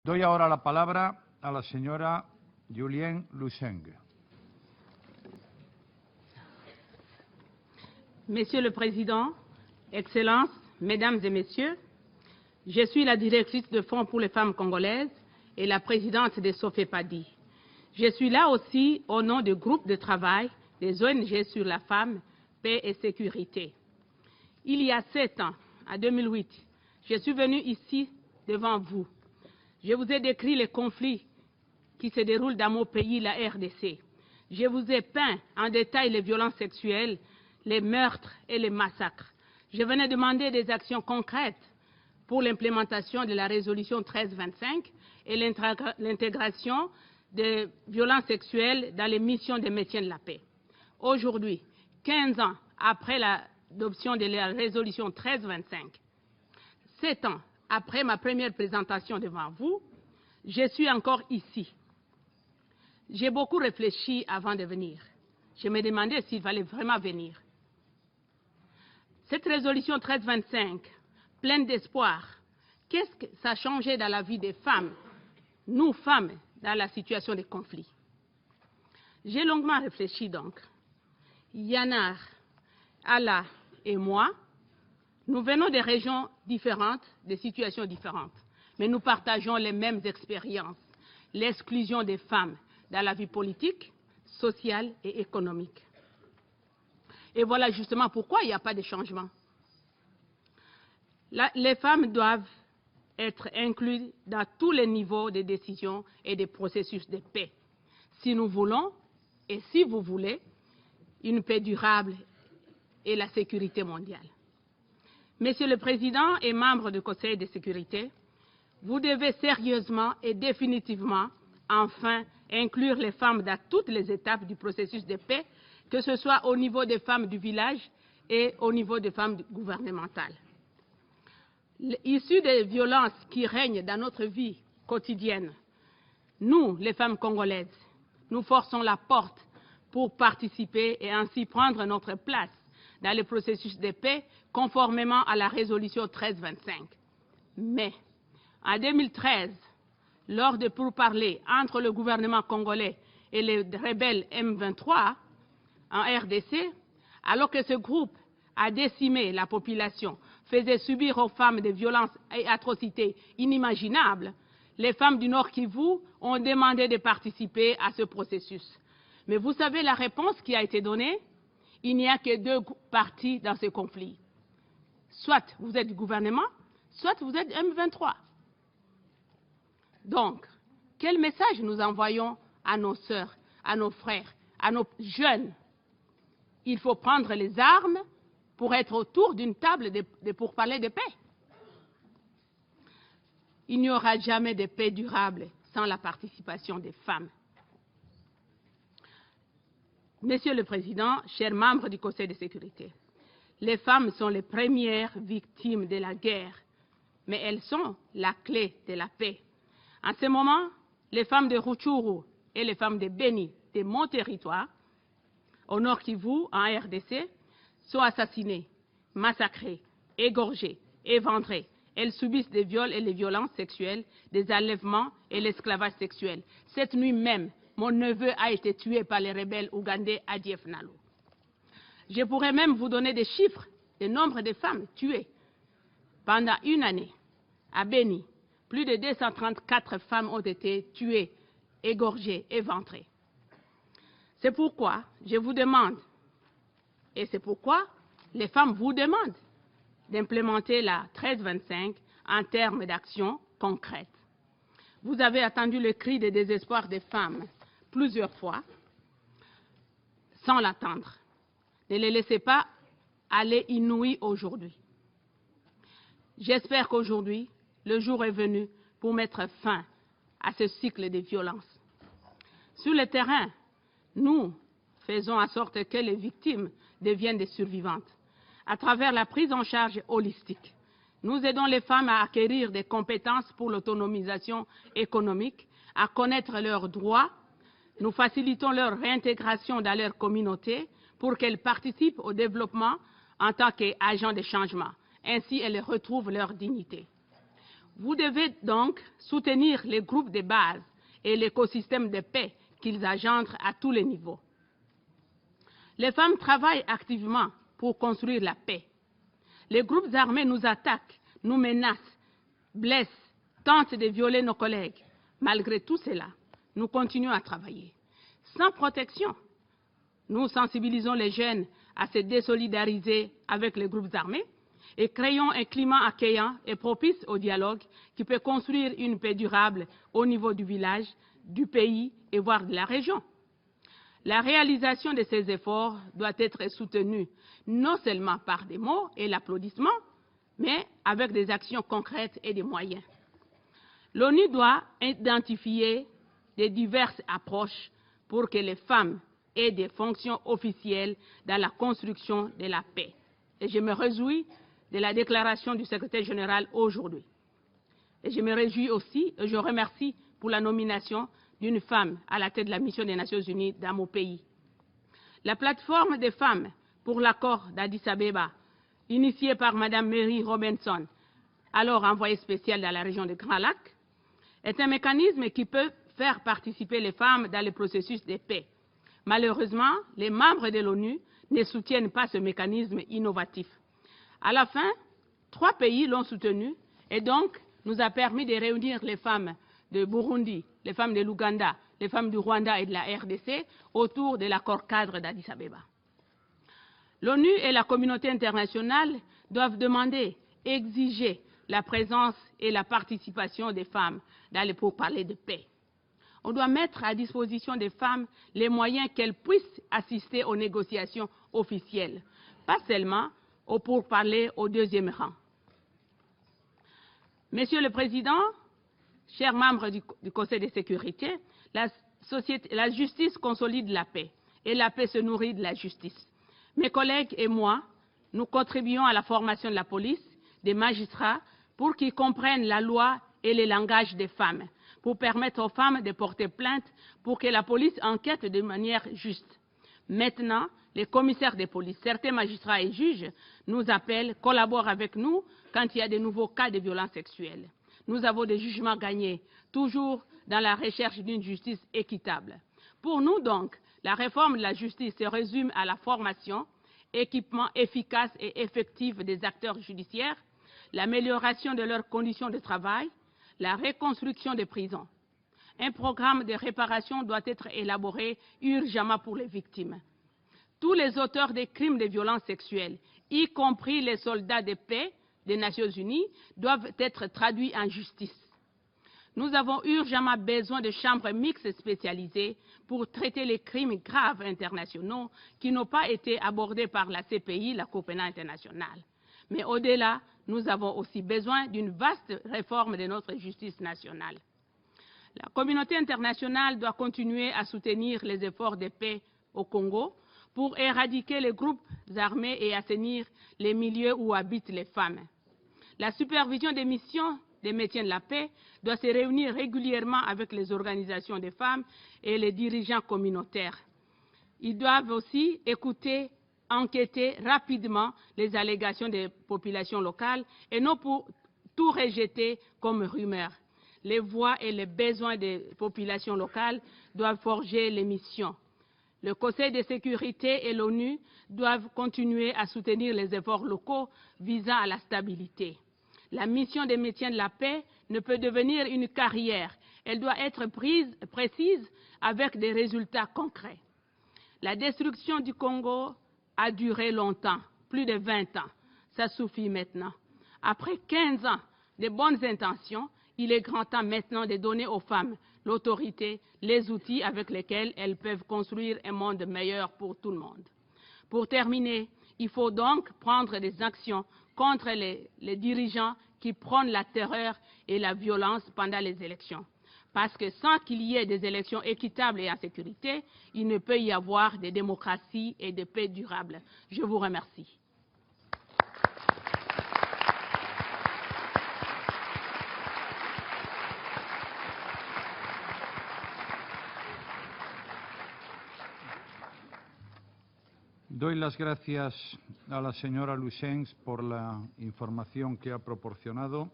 Doy ahora la palabra a la señora Julienne Luseng. Monsieur le Président, Excellences, Mesdames et Messieurs, je suis la directrice de Fonds pour les femmes congolaises et la présidente de Sofepadi. Je suis là aussi au nom du groupe de travail des ONG sur la femme, paix et sécurité. Il y a 7 ans, en 2008, je suis venue ici devant vous. Je vous ai décrit les conflits qui se déroulent dans mon pays, la RDC. Je vous ai peint en détail les violences sexuelles, les meurtres et les massacres. Je venais demander des actions concrètes pour l'implémentation de la résolution 1325 et l'intégration des violences sexuelles dans les missions de maintien de la paix. Aujourd'hui, 15 ans après l'adoption de la résolution 1325, 7 ans après ma première présentation devant vous, je suis encore ici. J'ai beaucoup réfléchi avant de venir. Je me demandais s'il fallait vraiment venir. Cette résolution 1325, pleine d'espoir, qu'est-ce que ça a changé dans la vie des femmes, nous femmes, dans la situation de conflit? J'ai longuement réfléchi donc. Yanar, Allah et moi, nous venons de régions différentes, de situations différentes, mais nous partageons les mêmes expériences, l'exclusion des femmes dans la vie politique, sociale et économique. Et voilà justement pourquoi il n'y a pas de changement. Les femmes doivent être incluses dans tous les niveaux de décision et des processus de paix. Si nous voulons, et si vous voulez, une paix durable et la sécurité mondiale. Monsieur le Président et membres du Conseil de sécurité, vous devez sérieusement et définitivement enfin inclure les femmes dans toutes les étapes du processus de paix, que ce soit au niveau des femmes du village et au niveau des femmes gouvernementales. Issues des violences qui règnent dans notre vie quotidienne, nous, les femmes congolaises, nous forçons la porte pour participer et ainsi prendre notre place dans le processus de paix conformément à la résolution 1325. Mais en 2013, lors de pourparlers entre le gouvernement congolais et les rebelles M23 en RDC, alors que ce groupe a décimé la population, faisait subir aux femmes des violences et atrocités inimaginables, les femmes du Nord Kivu ont demandé de participer à ce processus. Mais vous savez la réponse qui a été donnée? Il n'y a que 2 partis dans ce conflit. Soit vous êtes du gouvernement, soit vous êtes M23. Donc, quel message nous envoyons à nos sœurs, à nos frères, à nos jeunes? Il faut prendre les armes pour être autour d'une table pour parler de paix. Il n'y aura jamais de paix durable sans la participation des femmes. Monsieur le Président, chers membres du Conseil de sécurité, les femmes sont les premières victimes de la guerre, mais elles sont la clé de la paix. En ce moment, les femmes de Rutshuru et les femmes de Beni, de mon territoire, au Nord Kivu, en RDC, sont assassinées, massacrées, égorgées, éventrées. Elles subissent des viols et les violences sexuelles, des enlèvements et l'esclavage sexuel. Cette nuit même, mon neveu a été tué par les rebelles ougandais à Diefnalo. Je pourrais même vous donner des chiffres, du nombre de femmes tuées. Pendant une année, à Beni, plus de 234 femmes ont été tuées, égorgées, éventrées. C'est pourquoi je vous demande, et c'est pourquoi les femmes vous demandent, d'implémenter la 1325 en termes d'actions concrètes. Vous avez entendu le cri de désespoir des femmes plusieurs fois, sans l'attendre. Ne les laissez pas aller inouïs aujourd'hui. J'espère qu'aujourd'hui, le jour est venu pour mettre fin à ce cycle de violence. Sur le terrain, nous faisons en sorte que les victimes deviennent des survivantes. À travers la prise en charge holistique, nous aidons les femmes à acquérir des compétences pour l'autonomisation économique, à connaître leurs droits. Nous facilitons leur réintégration dans leur communauté pour qu'elles participent au développement en tant qu'agents de changement. Ainsi, elles retrouvent leur dignité. Vous devez donc soutenir les groupes de base et l'écosystème de paix qu'ils engendrent à tous les niveaux. Les femmes travaillent activement pour construire la paix. Les groupes armés nous attaquent, nous menacent, blessent, tentent de violer nos collègues. Malgré tout cela, nous continuons à travailler. Sans protection, nous sensibilisons les jeunes à se désolidariser avec les groupes armés et créons un climat accueillant et propice au dialogue qui peut construire une paix durable au niveau du village, du pays et voire de la région. La réalisation de ces efforts doit être soutenue non seulement par des mots et l'applaudissement, mais avec des actions concrètes et des moyens. L'ONU doit identifier des diverses approches pour que les femmes aient des fonctions officielles dans la construction de la paix. Et je me réjouis de la déclaration du secrétaire général aujourd'hui. Et je me réjouis aussi et je remercie pour la nomination d'une femme à la tête de la mission des Nations Unies dans mon pays. La plateforme des femmes pour l'accord d'Addis Abeba, initiée par Mme Mary Robinson, alors envoyée spéciale dans la région de Grand Lac, est un mécanisme qui peut faire participer les femmes dans le processus de paix. Malheureusement, les membres de l'ONU ne soutiennent pas ce mécanisme innovatif. À la fin, 3 pays l'ont soutenu et donc nous a permis de réunir les femmes de Burundi, les femmes de l'Ouganda, les femmes du Rwanda et de la RDC autour de l'accord cadre d'Addis Abeba. L'ONU et la communauté internationale doivent demander, exiger la présence et la participation des femmes dans les pourparlers de paix. On doit mettre à disposition des femmes les moyens qu'elles puissent assister aux négociations officielles, pas seulement aux pourparlers au 2e rang. Monsieur le Président, chers membres du Conseil de sécurité, la justice consolide la paix et la paix se nourrit de la justice. Mes collègues et moi, nous contribuons à la formation de la police, des magistrats, pour qu'ils comprennent la loi et le langage des femmes, pour permettre aux femmes de porter plainte, pour que la police enquête de manière juste. Maintenant, les commissaires de police, certains magistrats et juges nous appellent, collaborent avec nous quand il y a de nouveaux cas de violences sexuelles. Nous avons des jugements gagnés, toujours dans la recherche d'une justice équitable. Pour nous donc, la réforme de la justice se résume à la formation, équipement efficace et effectif des acteurs judiciaires, l'amélioration de leurs conditions de travail, la reconstruction des prisons. Un programme de réparation doit être élaboré urgemment pour les victimes. Tous les auteurs des crimes de violences sexuelles, y compris les soldats de paix des Nations Unies, doivent être traduits en justice. Nous avons urgemment besoin de chambres mixtes spécialisées pour traiter les crimes graves internationaux qui n'ont pas été abordés par la CPI, la Cour pénale internationale. Mais au-delà, nous avons aussi besoin d'une vaste réforme de notre justice nationale. La communauté internationale doit continuer à soutenir les efforts de paix au Congo pour éradiquer les groupes armés et assainir les milieux où habitent les femmes. La supervision des missions de maintien de la paix doit se réunir régulièrement avec les organisations des femmes et les dirigeants communautaires. Ils doivent aussi écouter, enquêter rapidement les allégations des populations locales et non pour tout rejeter comme rumeur. Les voix et les besoins des populations locales doivent forger les missions. Le Conseil de sécurité et l'ONU doivent continuer à soutenir les efforts locaux visant à la stabilité. La mission de maintien de la paix ne peut devenir une carrière. Elle doit être précise avec des résultats concrets. La destruction du Congo a duré longtemps, plus de 20 ans. Ça suffit maintenant. Après 15 ans de bonnes intentions, il est grand temps maintenant de donner aux femmes l'autorité, les outils avec lesquels elles peuvent construire un monde meilleur pour tout le monde. Pour terminer, il faut donc prendre des actions contre les dirigeants qui prônent la terreur et la violence pendant les élections. Parce que sans qu'il y ait des élections équitables et en sécurité, il ne peut y avoir de démocratie et de paix durable. Je vous remercie. Doy las gracias a la señora Lusens por la información que ha proporcionado.